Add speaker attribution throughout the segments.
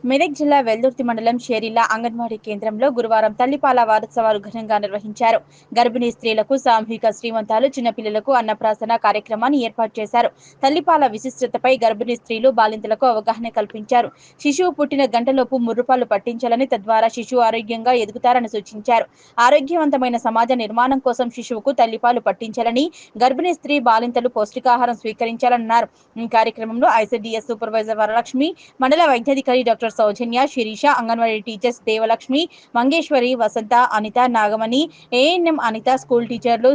Speaker 1: మెదక్ జిల్లా వెల్దుర్తి మండలం షేరిల్లా అంగన్వాడీ కేంద్రంలో గురువారం తల్లిపాల వారోత్సవాలు ఘనంగా నిర్వహించారు. గర్భిణీ స్త్రీలకు సామూహిక శ్రీమంతాలు, చిన్నపిల్లలకు అన్నప్రాసన కార్యక్రమాన్ని ఏర్పాటు చేశారు. తల్లిపాల విశిష్టతపై గర్భిణీ స్త్రీలు, బాలింతలకు అవగాహన కల్పించారు. శిశువు పుట్టిన గంటలోపు ముర్రుపాలు పట్టించాలని, తద్వారా శిశువు ఆరోగ్యంగా ఎదుగుతారని సూచించారు. ఆరోగ్యవంతమైన సమాజ నిర్మాణం కోసం శిశువుకు తల్లిపాలు పట్టించాలని, గర్భిణీ స్త్రీ, బాలింతలు పౌష్టికాహారం స్వీకరించాలన్నారు. ఈ కార్యక్రమంలో ఐసిడిఎస్ సూపర్వైజర్ వరలక్ష్మి, మండల వైద్యాధికారి డాక్టర్ సౌజన్య, శిరీష, అంగన్వాడీ టీచర్స్ దేవలక్ష్మి, మంగేశ్వరి, వసంత, అనిత, నాగమణి, ఏఎన్ఎం అనిత, స్కూల్ టీచర్లు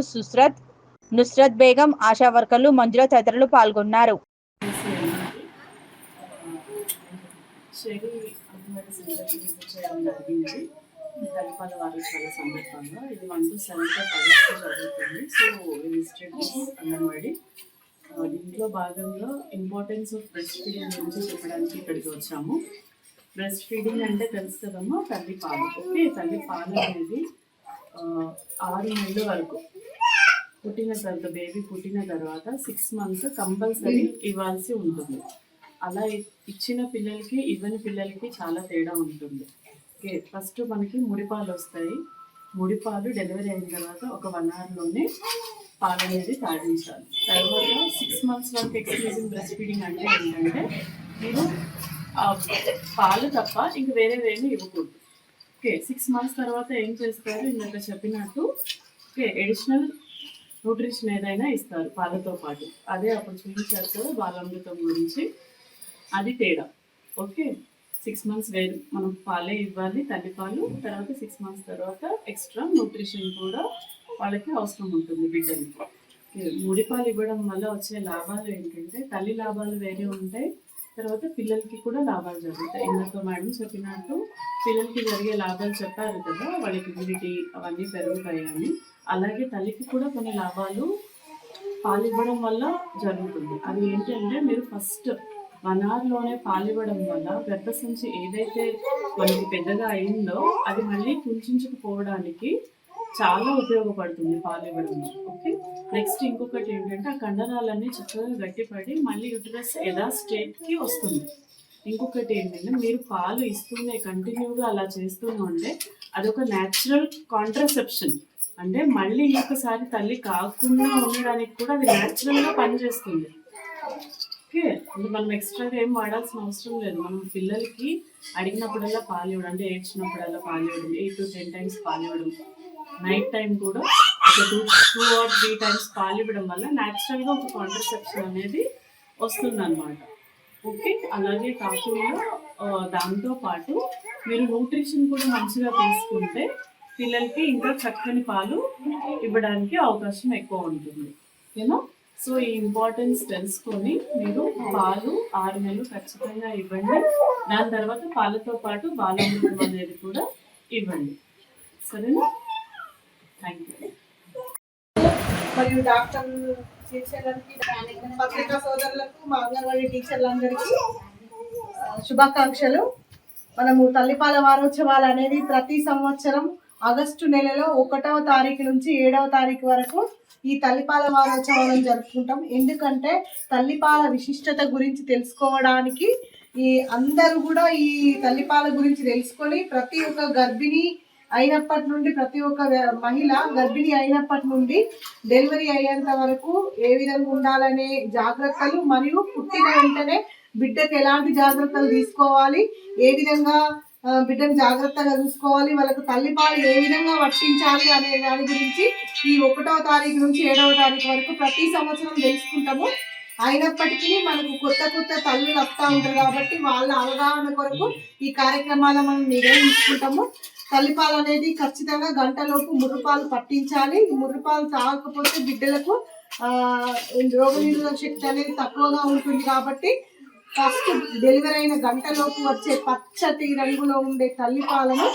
Speaker 1: నుస్రత్ బేగం, ఆశా వర్కర్లు, మంజుల తదితరులు పాల్గొన్నారు.
Speaker 2: తల్లిపాల వారోత్సవాల సందర్భంగా ఇది 1 to 7 జరుగుతుంది. సో అంగన్వాడీ దీంట్లో భాగంగా ఇంపార్టెన్స్ ఆఫ్ బ్రెస్ట్ ఫీడింగ్ గురించి చెప్పడానికి ఇక్కడికి వచ్చాము. బ్రెస్ట్ ఫీడింగ్ అంటే తెలుసు కదమ్మా, తల్లిపాలు. ఓకే, తల్లిపాలు అనేది 6 నెలల వరకు పుట్టిన తర్వాత, బేబీ పుట్టిన తర్వాత 6 months కంపల్సరీ ఇవ్వాల్సి ఉంటుంది. అలా ఇచ్చిన పిల్లలకి ఇవ్వని పిల్లలకి చాలా తేడా ఉంటుంది. ఓకే, ఫస్ట్ మనకి ముడిపాలు వస్తాయి. ముడిపాలు డెలివరీ అయిన తర్వాత ఒక 1 hourలోనే పాలు అనేది తాగించాలి. తర్వాత 6 months వరకు ఎక్స్క్లూజివ్ బ్రెస్ట్ ఫీడింగ్ అంటే ఏంటంటే మీరు పాలు తప్ప ఇంక వేరేవేమీ ఇవ్వకూడదు. ఓకే, 6 months తర్వాత ఏం చేస్తారు, ఇందాక చెప్పినట్టు ఓకే అడిషనల్ న్యూట్రిషన్ ఏదైనా ఇస్తారు పాలతో పాటు. అదే అప్పుడు చూపించారు కదా బాలామృతం గురించి, అది తేడా. ఓకే, 6 months వేరు మనం పాలే ఇవ్వాలి, తల్లిపాలు. తర్వాత 6 months తర్వాత ఎక్స్ట్రా న్యూట్రిషన్ కూడా వాళ్ళకి అవసరం ఉంటుంది బిడ్డలకి. ముడిపాలు ఇవ్వడం వల్ల వచ్చే లాభాలు ఏంటంటే తల్లి లాభాలు వేరే ఉంటాయి, తర్వాత పిల్లలకి కూడా లాభాలు జరుగుతాయి. ఇందాక మేడం చెప్పినట్టు పిల్లలకి జరిగే లాభాలు చెప్పారు కదా, వాళ్ళకి ఇమ్యూనిటీ అవన్నీ పెరుగుతాయి అని. అలాగే తల్లికి కూడా కొన్ని లాభాలు పాలు ఇవ్వడం వల్ల జరుగుతుంది. అది ఏంటంటే మీరు ఫస్ట్ 1 hourలోనే పాలు ఇవ్వడం వల్ల గర్భసంచి ఏదైతే మనకి పెద్దగా అయిందో అది మళ్ళీ కుంచుకుపోవడానికి చాలా ఉపయోగపడుతుంది పాలు ఇవ్వడం. ఓకే, నెక్స్ట్ ఇంకొకటి ఏంటంటే ఆ కండరాలన్నీ చక్కగా గట్టిపడి మళ్ళీ యూటరస్ యథా స్టేట్కి వస్తుంది. ఇంకొకటి ఏంటంటే మీరు పాలు ఇస్తూనే కంటిన్యూగా అలా చేస్తూనే ఉంటే అదొక న్యాచురల్ కాంట్రసెప్షన్. అంటే మళ్ళీ ఇంకొకసారి తల్లి కాకుండా ఉండడానికి కూడా అది న్యాచురల్గా పనిచేస్తుంది. ఓకే, అంటే మనం ఎక్స్ట్రాగా ఏం వాడాల్సిన అవసరం లేదు. మనం పిల్లలకి అడిగినప్పుడల్లా పాలు ఇవ్వడం, అంటే ఏడ్చినప్పుడల్లా పాలు ఇవ్వడం, 8 to 10 times పాలు ఇవ్వడం, నైట్ టైం కూడా ఒక 2 or 3 times పాలు ఇవ్వడం వల్ల న్యాచురల్గా ఒక కాంట్రసెప్షన్ అనేది వస్తుంది అన్నమాట. ఓకే, అలాగే కాకుండా దాంతోపాటు మీరు న్యూట్రిషన్ కూడా మంచిగా తీసుకుంటే పిల్లలకి ఇంకా చక్కని పాలు ఇవ్వడానికి అవకాశం ఎక్కువ ఉంటుంది. యూనో, సో ఈ ఇంపార్టెన్స్ తెలుసుకొని మీరు పాలు 6 నెలలు ఖచ్చితంగా ఇవ్వండి. దాని తర్వాత పాలతో పాటు బాలామృతం అనేది కూడా ఇవ్వండి. సరేనా? Thank you.
Speaker 3: మరియు డాక్టర్ పత్రికా సోదరులకు, మా అంగన్వాడీ టీచర్లందరికీ శుభాకాంక్షలు. మనము తల్లిపాల వారోత్సవాలు అనేది ప్రతి సంవత్సరం ఆగస్టు నెలలో 1వ తారీఖు నుంచి 7వ తారీఖు వరకు ఈ తల్లిపాల వారోత్సవాలను జరుపుకుంటాం. ఎందుకంటే తల్లిపాల విశిష్టత గురించి తెలుసుకోవడానికి ఈ అందరూ కూడా ఈ తల్లిపాల గురించి తెలుసుకొని ప్రతి ఒక్క గర్భిణి అయినప్పటి నుండి, ప్రతి ఒక్క మహిళ గర్భిణి అయినప్పటి నుండి డెలివరీ అయ్యేంత వరకు ఏ విధంగా ఉండాలనే జాగ్రత్తలు, మరియు పుట్టిన వెంటనే బిడ్డకు ఎలాంటి జాగ్రత్తలు తీసుకోవాలి, ఏ విధంగా బిడ్డను జాగ్రత్తగా చూసుకోవాలి, వాళ్ళకు తల్లిపాలు ఏ విధంగా పట్టించాలి అనే దాని గురించి ఈ 1వ తారీఖు నుంచి 7వ తారీఖు వరకు ప్రతి సంవత్సరం తెలుసుకుంటాము. అయినప్పటికీ మనకు కొత్త తల్లులు వస్తూ ఉంటారు కాబట్టి వాళ్ళ అవగాహన కొరకు ఈ కార్యక్రమాలను మనం నిర్వహించుకుంటాము. తల్లిపాలు అనేది ఖచ్చితంగా గంటలోపు ముర్రుపాలు పట్టించాలి. ముర్రుపాలు తాగకపోతే బిడ్డలకు రోగనిరోధక శక్తి అనేది తక్కువగా ఉంటుంది. కాబట్టి ఫస్ట్ డెలివరీ అయిన గంటలోపు వచ్చే పచ్చటి రంగులో ఉండే తల్లిపాలను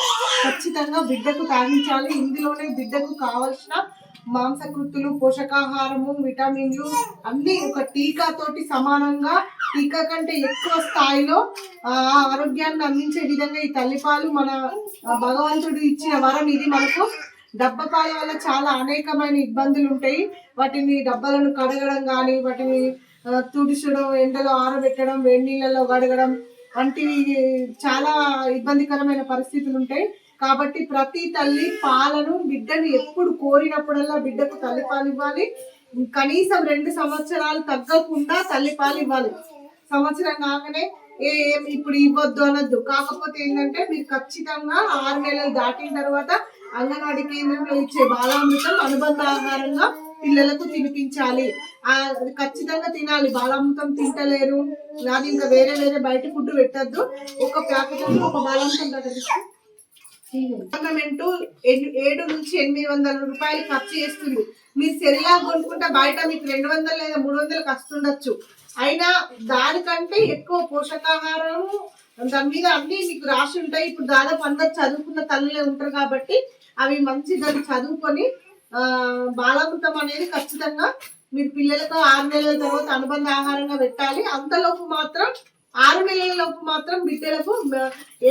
Speaker 3: ఖచ్చితంగా బిడ్డకు తాగించాలి. ఇందులోనే బిడ్డకు కావలసిన మాంసకృతులు, పోషకాహారము, విటమిన్లు అన్నీ ఒక టీకాతోటి సమానంగా, టీకా కంటే ఎక్కువ స్థాయిలో ఆరోగ్యాన్ని అందించే విధంగా ఈ తల్లిపాలు మన భగవంతుడు ఇచ్చిన వరం. ఇది మనకు డబ్బపాల వల్ల చాలా అనేకమైన ఇబ్బందులు ఉంటాయి. వాటిని డబ్బాలను కడగడం కానీ, వాటిని తుడిచడం, ఎండలో ఆరబెట్టడం, వేడి నీళ్ళలో కడగడం, వంటివి చాలా ఇబ్బందికరమైన పరిస్థితులు ఉంటాయి. కాబట్టి ప్రతి తల్లి పాలను బిడ్డను ఎప్పుడు కోరినప్పుడల్లా బిడ్డకు తల్లిపాలు ఇవ్వాలి. కనీసం 2 సంవత్సరాలు తగ్గకుండా తల్లిపాలు ఇవ్వాలి. సంవత్సరం కాగానే ఇప్పుడు ఇవ్వద్దు అనొద్దు. కాకపోతే ఏంటంటే మీరు ఖచ్చితంగా 6 నెలలు దాటిన తర్వాత అంగన్వాడీ కేంద్రంలో ఇచ్చే బాలామృతం అనుబంధ ఆహారంగా పిల్లలకు తినిపించాలి. అది ఖచ్చితంగా తినాలి. బాలామృతం తింటలేరు, అది ఇంకా వేరే బయట ఫుడ్ పెట్టద్దు. ఒక ప్యాకెట్ ఒక బాలామృతం గవర్నమెంట్ 700 నుంచి 800 రూపాయలు ఖర్చు చేస్తుంది. మీరు సెరిలా కొనుక్కుంటే బయట మీకు 200 లేదా 300 వస్తుండొచ్చు. అయినా దానికంటే ఎక్కువ పోషకాహారం దాని మీద అన్ని మీకు రాసి ఉంటాయి. ఇప్పుడు దాదాపు అందరు చదువుకున్న తల్లులే ఉంటారు కాబట్టి అవి మంచి దాన్ని చదువుకొని బాలామృతం అనేది ఖచ్చితంగా మీరు పిల్లలకు 6 నెలల తర్వాత అనుబంధ ఆహారంగా పెట్టాలి. అంతలోపు మాత్రం 6 నెలల లోపు మాత్రం బిడ్డలకు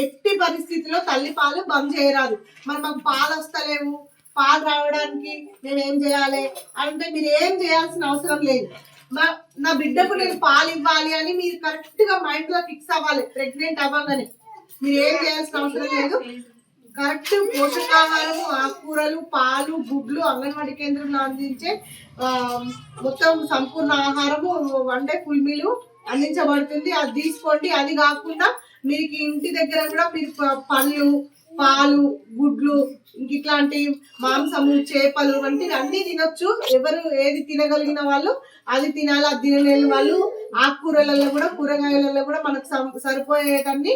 Speaker 3: ఎట్టి పరిస్థితిలో తల్లి పాలు బంద్ చేయరాదు. మరి మాకు పాలు వస్తలేవు, పాలు రావడానికి నేను ఏం చేయాలి అంటే మీరు ఏం చేయాల్సిన అవసరం లేదు. నా బిడ్డకు నేను పాలు ఇవ్వాలి అని మీరు కరెక్ట్ గా మైండ్ లో ఫిక్స్ అవ్వాలి. ప్రెగ్నెంట్ అవ్వగానే మీరు ఏం చేయాల్సిన అవసరం లేదు. కరెక్ట్ పోషకాహారము, ఆకుకూరలు, పాలు, గుడ్లు అంగన్వాడీ కేంద్రంలో అందించే మొత్తం సంపూర్ణ ఆహారము వండే ఫుల్ మీలు అందించబడుతుంది. అది తీసుకోండి. అది కాకుండా మీకు ఇంటి దగ్గర కూడా మీరు పళ్ళు, పాలు, గుడ్లు, ఇంక ఇట్లాంటి మాంసము, చేపలు వంటివి అన్ని తినొచ్చు. ఎవరు ఏది తినగలిగిన వాళ్ళు అది తినాలి. అది తినలేని వాళ్ళు ఆకుకూరలలో కూడా, కూరగాయలలో కూడా మనకు సరిపోయేటన్ని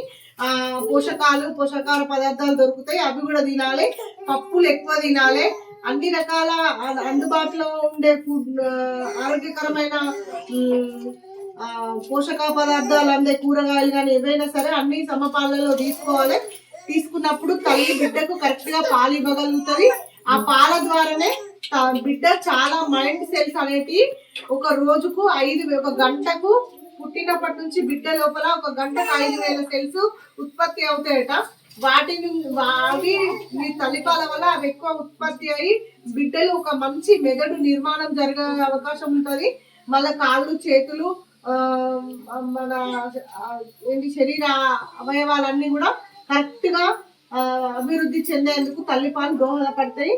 Speaker 3: పోషకాహార పదార్థాలు దొరుకుతాయి. అవి కూడా తినాలి. పప్పులు ఎక్కువ తినాలి. అన్ని రకాల అందుబాటులో ఉండే ఫుడ్, ఆరోగ్యకరమైన పోషక పదార్థాలు అందే కూరగాయలు కానీ ఏవైనా సరే అన్ని సమపాలలో తీసుకోవాలి. తీసుకున్నప్పుడు తల్లి బిడ్డకు కరెక్ట్ గా పాలు ఇవ్వగలుగుతుంది. ఆ పాల ద్వారానే బిడ్డ చాలా మైండ్ సెల్స్ అనేటి ఒక రోజుకు 5 ఒక గంటకు పుట్టినప్పటి నుంచి బిడ్డ లోపల ఒక గంటకు 5,000 సెల్స్ ఉత్పత్తి అవుతాయట. అవి మీ తల్లిపాల వల్ల అవి ఎక్కువ ఉత్పత్తి అయ్యి బిడ్డలు ఒక మంచి మెదడు నిర్మాణం జరిగే అవకాశం ఉంటది. మళ్ళీ కాళ్ళు, చేతులు, మన శరీర అవయవాలన్నీ కూడా కరెక్ట్ గా అభివృద్ధి చెందేందుకు తల్లిపాలు దోహదపడతాయి.